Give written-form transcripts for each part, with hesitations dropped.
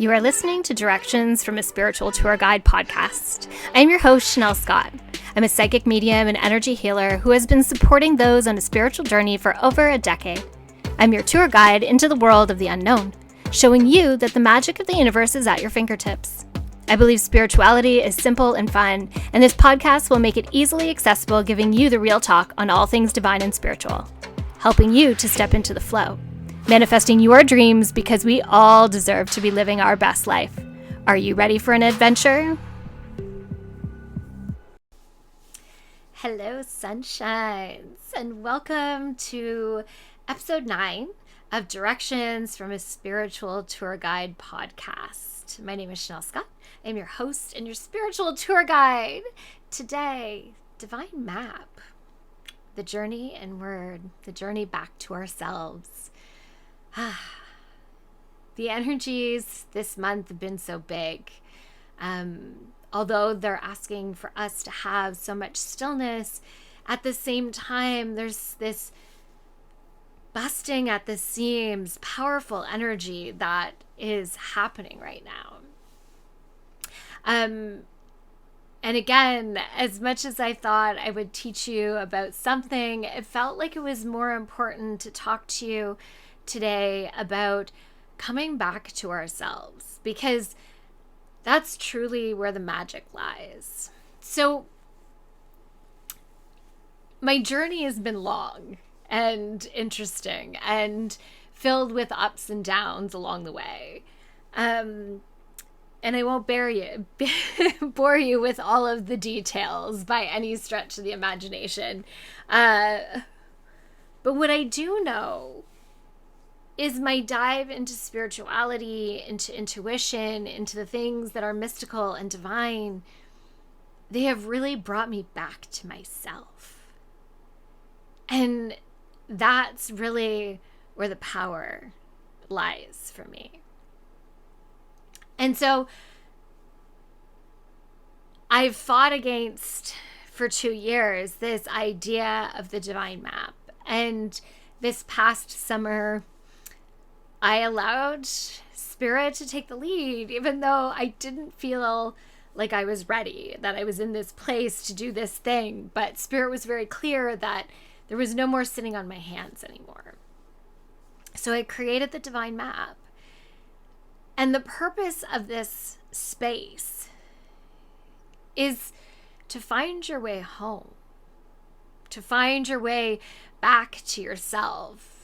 You are listening to Directions from a Spiritual Tour Guide podcast. I am your host, Shanel Scott. I'm a psychic medium and energy healer who has been supporting those on a spiritual journey for over a decade. I'm your tour guide into the world of the unknown, showing you that the magic of the universe is at your fingertips. I believe spirituality is simple and fun, and this podcast will make it easily accessible, giving you the real talk on all things divine and spiritual, helping you to step into the flow, manifesting your dreams because we all deserve to be living our best life. Are you ready for an adventure? Hello, sunshines, and welcome to episode 9 of Directions from a Spiritual Tour Guide podcast. My name is Shanel Scott. I'm your host and your spiritual tour guide. Today, Divine Map, the journey inward, the journey back to ourselves. The energies this month have been so big. Although they're asking for us to have so much stillness, at the same time, there's this busting at the seams, powerful energy that is happening right now. And again, as much as I thought I would teach you about something, it felt like it was more important to talk to you today about coming back to ourselves, because that's truly where the magic lies. So my journey has been long and interesting and filled with ups and downs along the way. And I won't bore you with all of the details by any stretch of the imagination. But what I do know is my dive into spirituality, into intuition, into the things that are mystical and divine, they have really brought me back to myself. And that's really where the power lies for me. And so I've fought against for 2 years this idea of the divine map. And this past summer, I allowed Spirit to take the lead, even though I didn't feel like I was ready, that I was in this place to do this thing. But Spirit was very clear that there was no more sitting on my hands anymore. So I created the divine map. And the purpose of this space is to find your way home, to find your way back to yourself,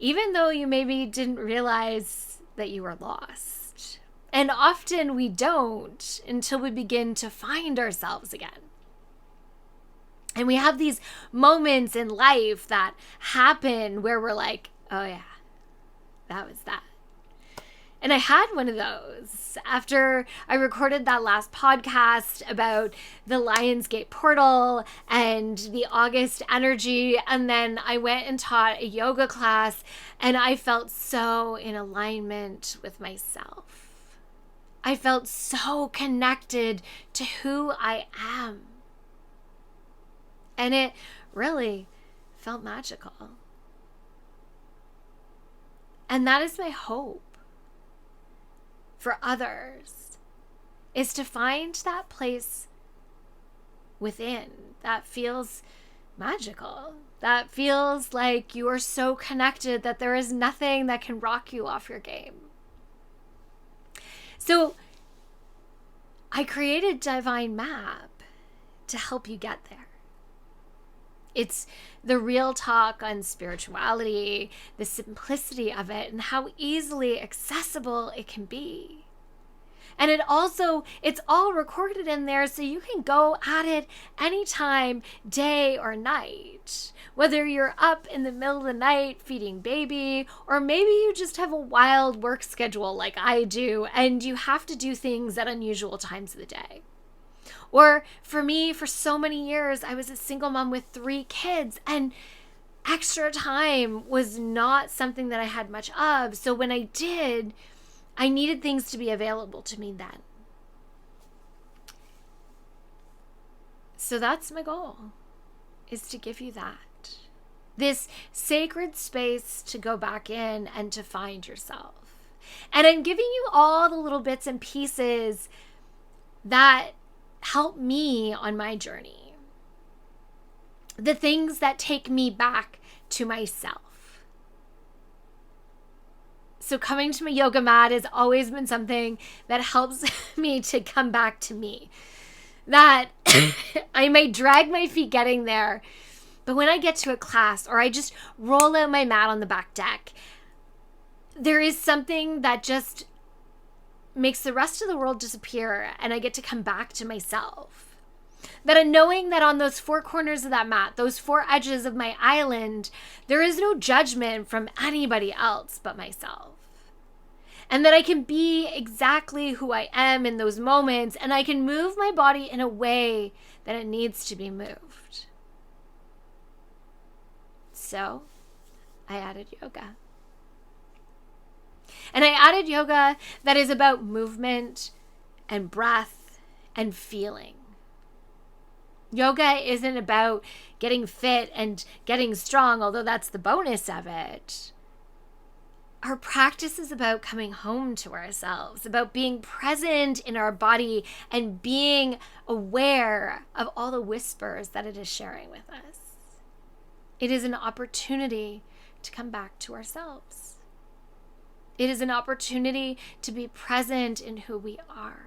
even though you maybe didn't realize that you were lost. And often we don't until we begin to find ourselves again. And we have these moments in life that happen where we're like, oh yeah, that was that. And I had one of those after I recorded that last podcast about the Lionsgate portal and the August energy. And then I went and taught a yoga class, and I felt so in alignment with myself. I felt so connected to who I am. And it really felt magical. And that is my hope for others, is to find that place within that feels magical, that feels like you are so connected that there is nothing that can rock you off your game. So I created Divine Map to help you get there. It's the real talk on spirituality, the simplicity of it, and how easily accessible it can be. And it's all recorded in there, so you can go at it anytime, day or night. Whether you're up in the middle of the night feeding baby, or maybe you just have a wild work schedule like I do, and you have to do things at unusual times of the day. Or for me, for so many years, I was a single mom with 3 kids, and extra time was not something that I had much of. So when I did, I needed things to be available to me then. So that's my goal, is to give you that. This sacred space to go back in and to find yourself. And I'm giving you all the little bits and pieces that help me on my journey. The things that take me back to myself. So coming to my yoga mat has always been something that helps me to come back to me. That I may drag my feet getting there, but when I get to a class or I just roll out my mat on the back deck, there is something that just makes the rest of the world disappear, and I get to come back to myself. That knowing that on those four corners of that mat, those four edges of my island, there is no judgment from anybody else but myself. And that I can be exactly who I am in those moments, and I can move my body in a way that it needs to be moved. So I added yoga. And I added yoga that is about movement and breath and feeling. Yoga isn't about getting fit and getting strong, although that's the bonus of it. Our practice is about coming home to ourselves, about being present in our body and being aware of all the whispers that it is sharing with us. It is an opportunity to come back to ourselves. It is an opportunity to be present in who we are.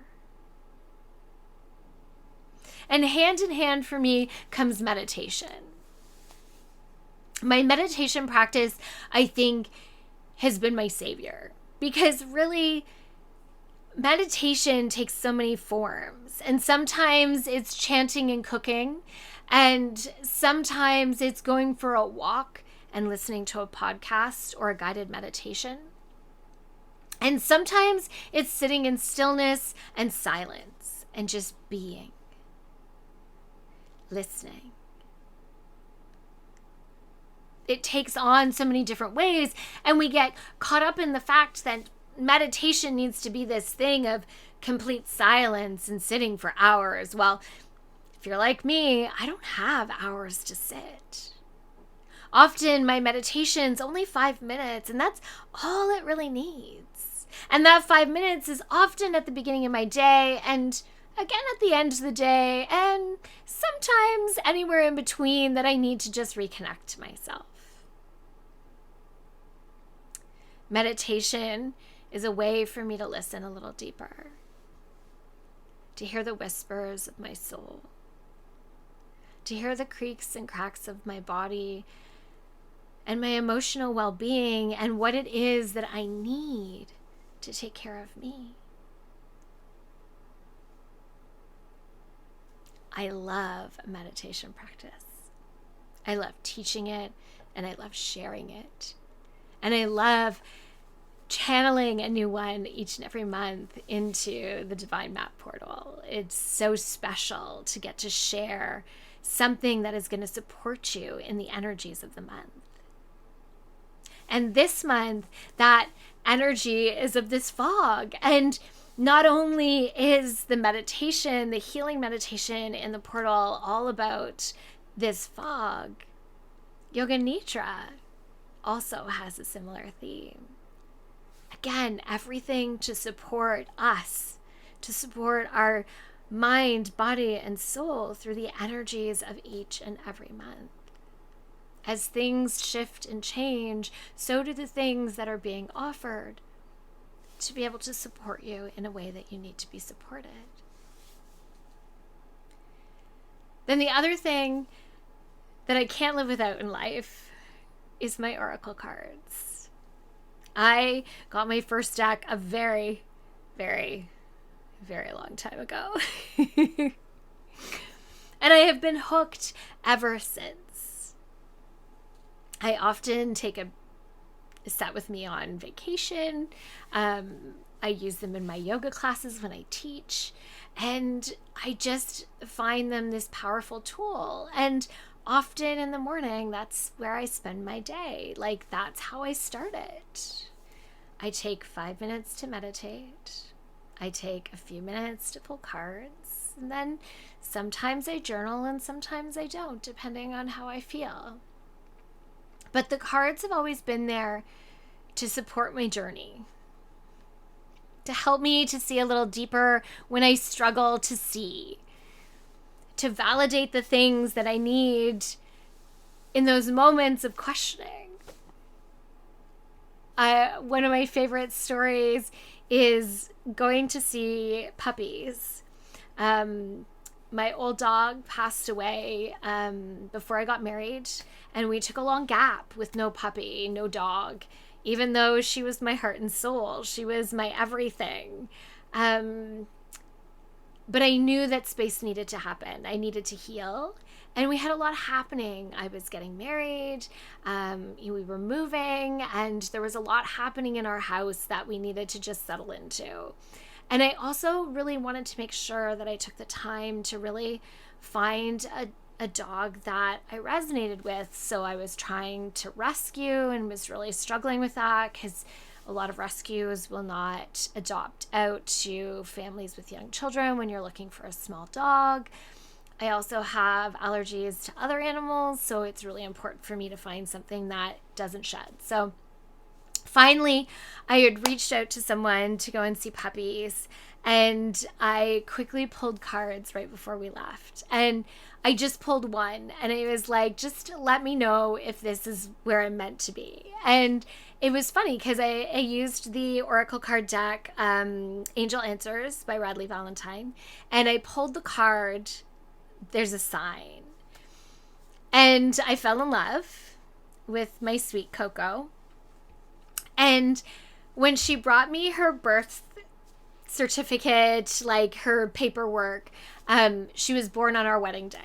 And hand in hand for me comes meditation. My meditation practice, I think, has been my savior, because really meditation takes so many forms, and sometimes it's chanting and cooking, and sometimes it's going for a walk and listening to a podcast or a guided meditation, and sometimes it's sitting in stillness and silence and just being, listening. It takes on so many different ways, and we get caught up in the fact that meditation needs to be this thing of complete silence and sitting for hours. Well, if you're like me, I don't have hours to sit. Often my meditation's only 5 minutes, and that's all it really needs. And that 5 minutes is often at the beginning of my day, and again at the end of the day, and sometimes anywhere in between that I need to just reconnect to myself. Meditation is a way for me to listen a little deeper, to hear the whispers of my soul, to hear the creaks and cracks of my body and my emotional well-being and what it is that I need to take care of me. I love meditation practice. I love teaching it, and I love sharing it. And I love channeling a new one each and every month into the Divine Map portal. It's so special to get to share something that is going to support you in the energies of the month. And this month, that energy is of this fog. And not only is the meditation, the healing meditation in the portal all about this fog, Yoga Nidra also has a similar theme. Again, everything to support us, to support our mind, body, and soul through the energies of each and every month. As things shift and change, so do the things that are being offered to be able to support you in a way that you need to be supported. Then the other thing that I can't live without in life is my oracle cards. I got my first deck a very, very, very long time ago. And I have been hooked ever since. I often take a set with me on vacation. I use them in my yoga classes when I teach. And I just find them this powerful tool. And often in the morning, that's where I spend my day. Like, that's how I start it. I take 5 minutes to meditate. I take a few minutes to pull cards. And then sometimes I journal and sometimes I don't, depending on how I feel. But the cards have always been there to support my journey. to help me to see a little deeper when I struggle to see, to validate the things that I need in those moments of questioning. One of my favorite stories is going to see puppies. My old dog passed away before I got married, and we took a long gap with no puppy, no dog, even though she was my heart and soul. She was my everything. But I knew that space needed to happen. I needed to heal. And we had a lot happening. I was getting married, we were moving, and there was a lot happening in our house that we needed to just settle into. And I also really wanted to make sure that I took the time to really find a dog that I resonated with. So I was trying to rescue and was really struggling with that, because a lot of rescues will not adopt out to families with young children when you're looking for a small dog. I also have allergies to other animals, so it's really important for me to find something that doesn't shed. So finally, I had reached out to someone to go and see puppies, and I quickly pulled cards right before we left. And I just pulled one, and it was like, just let me know if this is where I'm meant to be. And it was funny because I used the Oracle card deck, Angel Answers by Radley Valentine, and I pulled the card, There's a Sign. And I fell in love with my sweet Coco. And when she brought me her birth certificate, like her paperwork, she was born on our wedding day.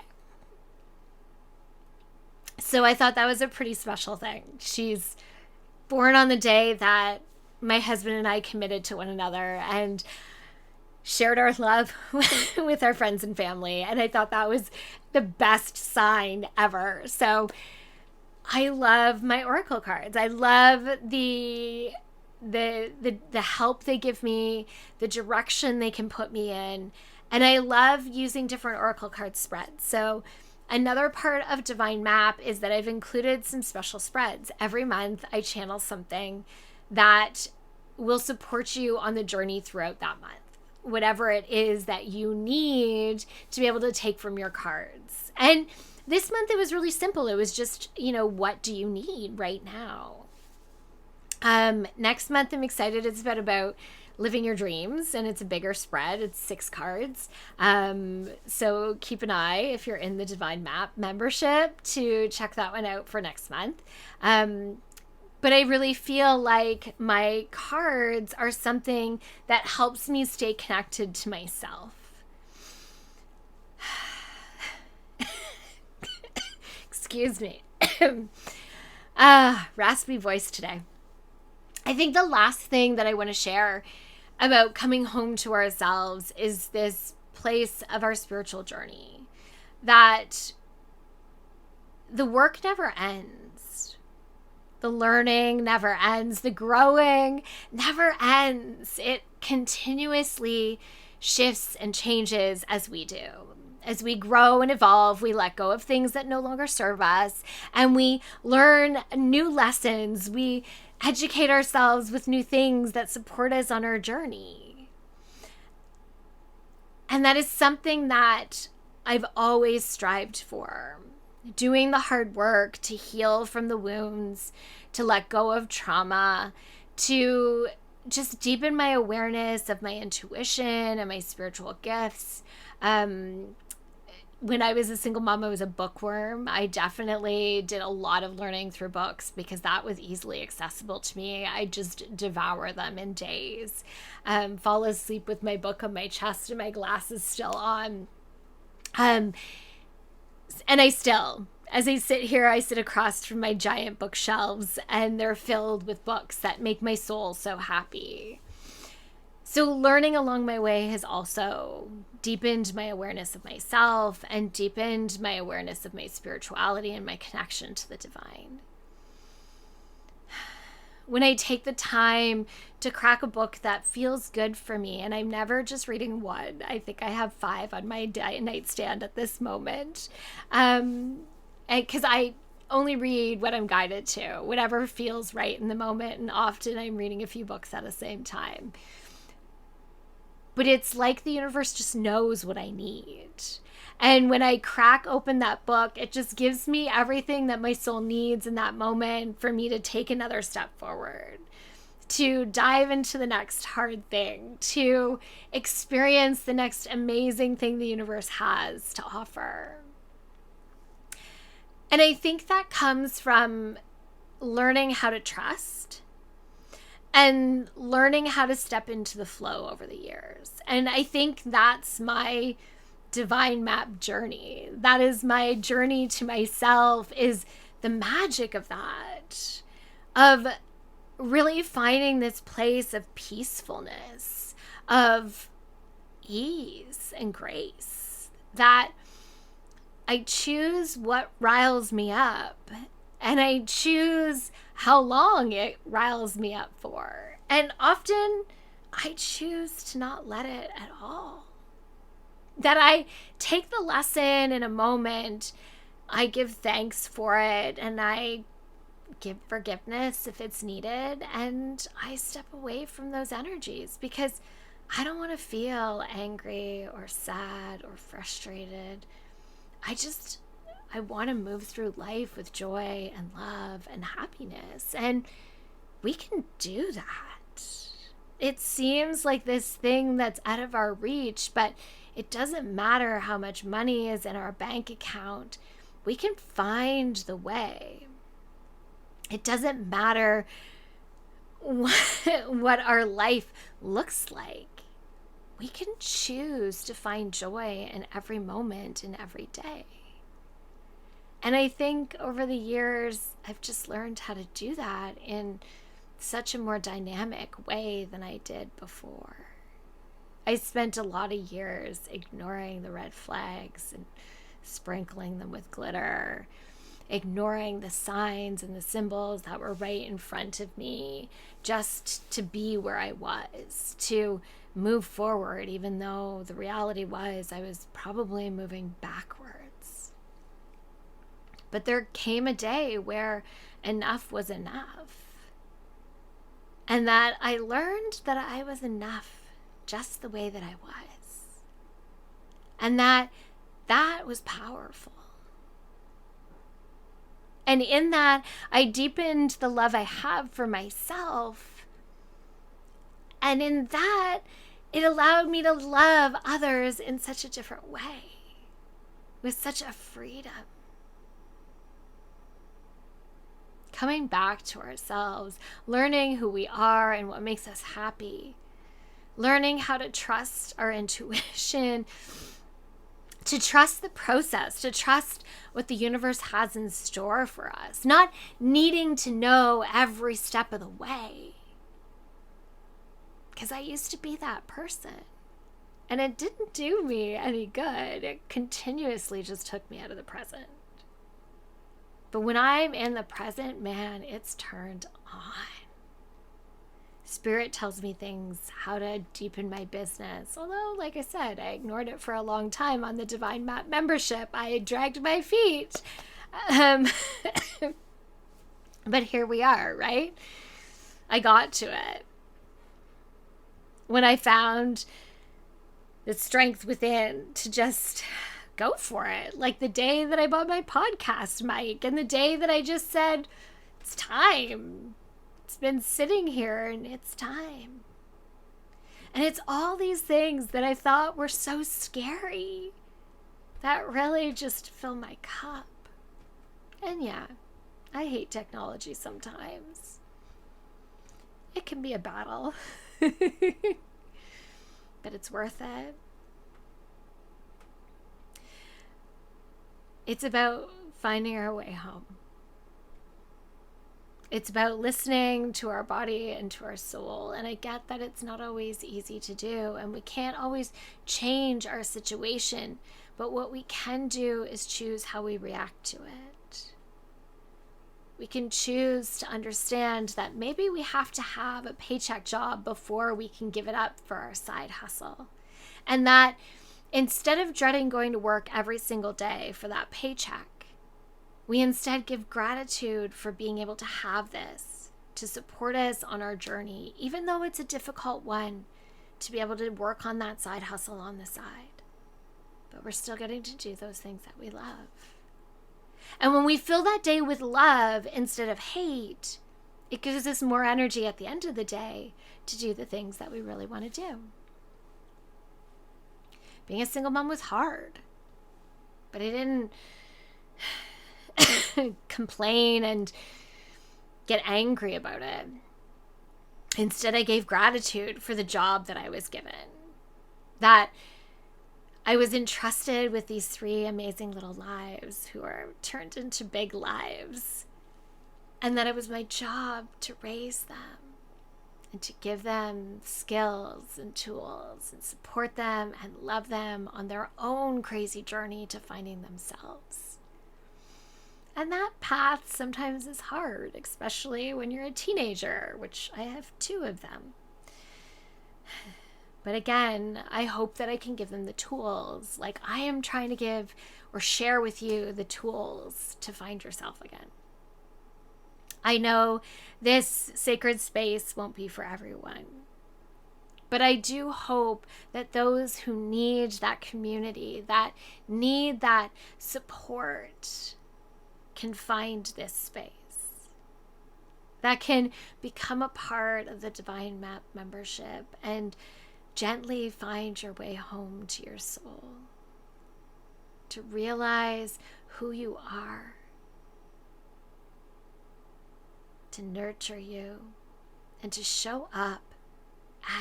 So I thought that was a pretty special thing. She's born on the day that my husband and I committed to one another and shared our love with our friends and family. And I thought that was the best sign ever. So I love my oracle cards. I love the help they give me, the direction they can put me in. And I love using different oracle card spreads. So another part of Divine Map is that I've included some special spreads. Every month I channel something that will support you on the journey throughout that month, whatever it is that you need to be able to take from your cards. And this month it was really simple. It was just, what do you need right now? Next month I'm excited. It's about living your dreams, and it's a bigger spread. It's 6 cards. So keep an eye if you're in the Divine Map membership to check that one out for next month. But I really feel like my cards are something that helps me stay connected to myself. Excuse me. Raspy voice today. I think the last thing that I want to share about coming home to ourselves is this place of our spiritual journey, that the work never ends. The learning never ends. The growing never ends. It continuously shifts and changes as we do. As we grow and evolve, we let go of things that no longer serve us, and we learn new lessons. We educate ourselves with new things that support us on our journey. And that is something that I've always strived for. Doing the hard work to heal from the wounds, to let go of trauma, to just deepen my awareness of my intuition and my spiritual gifts. When I was a single mom, I was a bookworm. I definitely did a lot of learning through books because that was easily accessible to me. I just devour them in days. Fall asleep with my book on my chest and my glasses still on. And I still, as I sit here, I sit across from my giant bookshelves, and they're filled with books that make my soul so happy. So learning along my way has also deepened my awareness of myself and deepened my awareness of my spirituality and my connection to the divine. When I take the time to crack a book that feels good for me, and I'm never just reading one, I think I have 5 on my nightstand at this moment, because I only read what I'm guided to, whatever feels right in the moment, and often I'm reading a few books at the same time. but it's like the universe just knows what I need. And when I crack open that book, it just gives me everything that my soul needs in that moment for me to take another step forward, to dive into the next hard thing, to experience the next amazing thing the universe has to offer. And I think that comes from learning how to trust and learning how to step into the flow over the years. And I think that's my divine map journey. That is my journey to myself, is the magic of that, of really finding this place of peacefulness, of ease and grace, that I choose what riles me up, and I choose how long it riles me up for. And often I choose to not let it at all. That I take the lesson in a moment, I give thanks for it, and I give forgiveness if it's needed, and I step away from those energies because I don't want to feel angry or sad or frustrated. I want to move through life with joy and love and happiness, and we can do that. It seems like this thing that's out of our reach, but it doesn't matter how much money is in our bank account. We can find the way. It doesn't matter what our life looks like. We can choose to find joy in every moment and every day. And I think over the years, I've just learned how to do that in such a more dynamic way than I did before. I spent a lot of years ignoring the red flags and sprinkling them with glitter, ignoring the signs and the symbols that were right in front of me, just to be where I was, to move forward, even though the reality was I was probably moving backwards. But there came a day where enough was enough, and that I learned that I was enough just the way that I was. And that was powerful. And in that, I deepened the love I have for myself. And in that, it allowed me to love others in such a different way, with such a freedom. Coming back to ourselves, learning who we are and what makes us happy, learning how to trust our intuition, to trust the process, to trust what the universe has in store for us, not needing to know every step of the way. Because I used to be that person, and it didn't do me any good. It continuously just took me out of the present. But when I'm in the present, man, it's turned on. Spirit tells me things, how to deepen my business. Although, like I said, I ignored it for a long time on the Divine Map membership. I dragged my feet. But here we are, right? I got to it. When I found the strength within to just go for it. Like the day that I bought my podcast mic, and the day that I just said, it's time. It's been sitting here and it's time. And it's all these things that I thought were so scary that really just fill my cup. And yeah, I hate technology sometimes. It can be a battle. But it's worth it. It's about finding our way home. It's about listening to our body and to our soul. And I get that it's not always easy to do, and we can't always change our situation. But what we can do is choose how we react to it. We can choose to understand that maybe we have to have a paycheck job before we can give it up for our side hustle. And that instead of dreading going to work every single day for that paycheck, we instead give gratitude for being able to have this, to support us on our journey, even though it's a difficult one, to be able to work on that side hustle on the side. But we're still getting to do those things that we love. And when we fill that day with love instead of hate, it gives us more energy at the end of the day to do the things that we really want to do. Being a single mom was hard, but I didn't complain and get angry about it. Instead, I gave gratitude for the job that I was given, that I was entrusted with these 3 amazing little lives who are turned into big lives, and that it was my job to raise them and to give them skills and tools and support them and love them on their own crazy journey to finding themselves. And that path sometimes is hard, especially when you're a teenager, which I have 2 of them. But again, I hope that I can give them the tools, like I am trying to give or share with you the tools to find yourself again. I know this sacred space won't be for everyone, but I do hope that those who need that community, that need that support, can find this space, that can become a part of the Divine Map membership and gently find your way home to your soul, to realize who you are, to nurture you, and to show up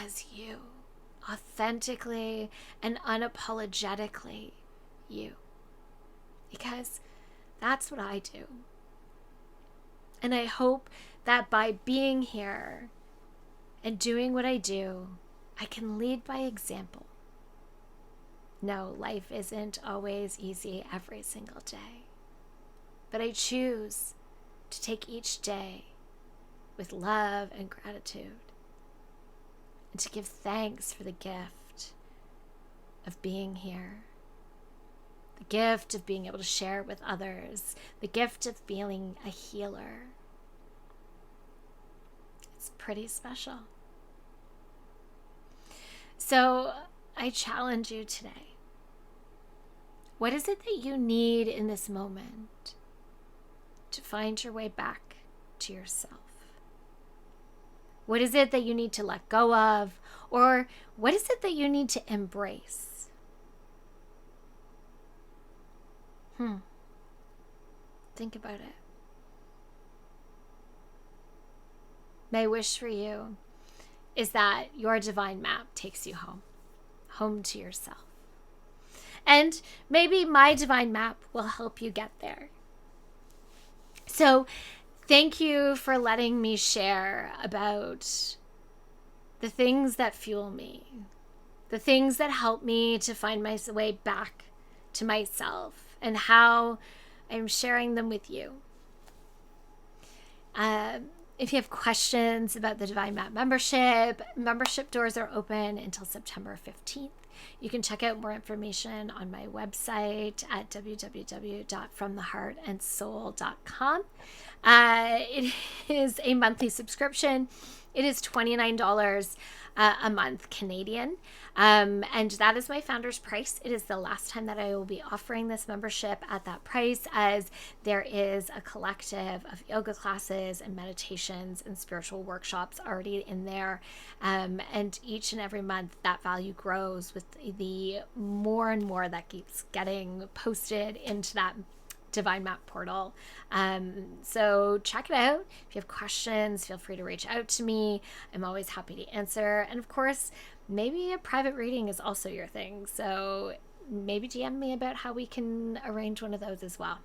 as you, authentically and unapologetically you. Because that's what I do. And I hope that by being here and doing what I do, I can lead by example. No, life isn't always easy every single day. But I choose to take each day with love and gratitude, and to give thanks for the gift of being here, the gift of being able to share it with others, the gift of feeling a healer. It's pretty special. So I challenge you today. What is it that you need in this moment to find your way back to yourself? What is it that you need to let go of? Or what is it that you need to embrace? Think about it. My wish for you is that your divine map takes you home to yourself. And maybe my divine map will help you get there. So thank you for letting me share about the things that fuel me, the things that help me to find my way back to myself, and how I'm sharing them with you. If you have questions about the Divine Map membership doors are open until September 15th. You can check out more information on my website at www.fromtheheartandsoul.com. It is a monthly subscription. It is $29 a month Canadian. And that is my founder's price. It is the last time that I will be offering this membership at that price, as there is a collective of yoga classes and meditations and spiritual workshops already in there. And each and every month that value grows with the more and more that keeps getting posted into that Divine Map portal. So check it out. If you have questions, feel free to reach out to me. I'm always happy to answer. And of course, maybe a private reading is also your thing. So maybe DM me about how we can arrange one of those as well.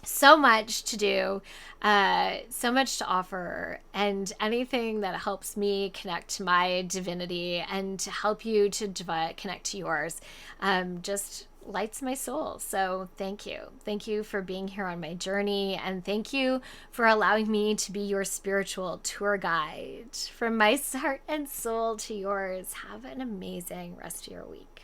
So much to do, so much to offer, and anything that helps me connect to my divinity and to help you to connect to yours just lights my soul. So thank you. Thank you for being here on my journey, and thank you for allowing me to be your spiritual tour guide from my heart and soul to yours. Have an amazing rest of your week.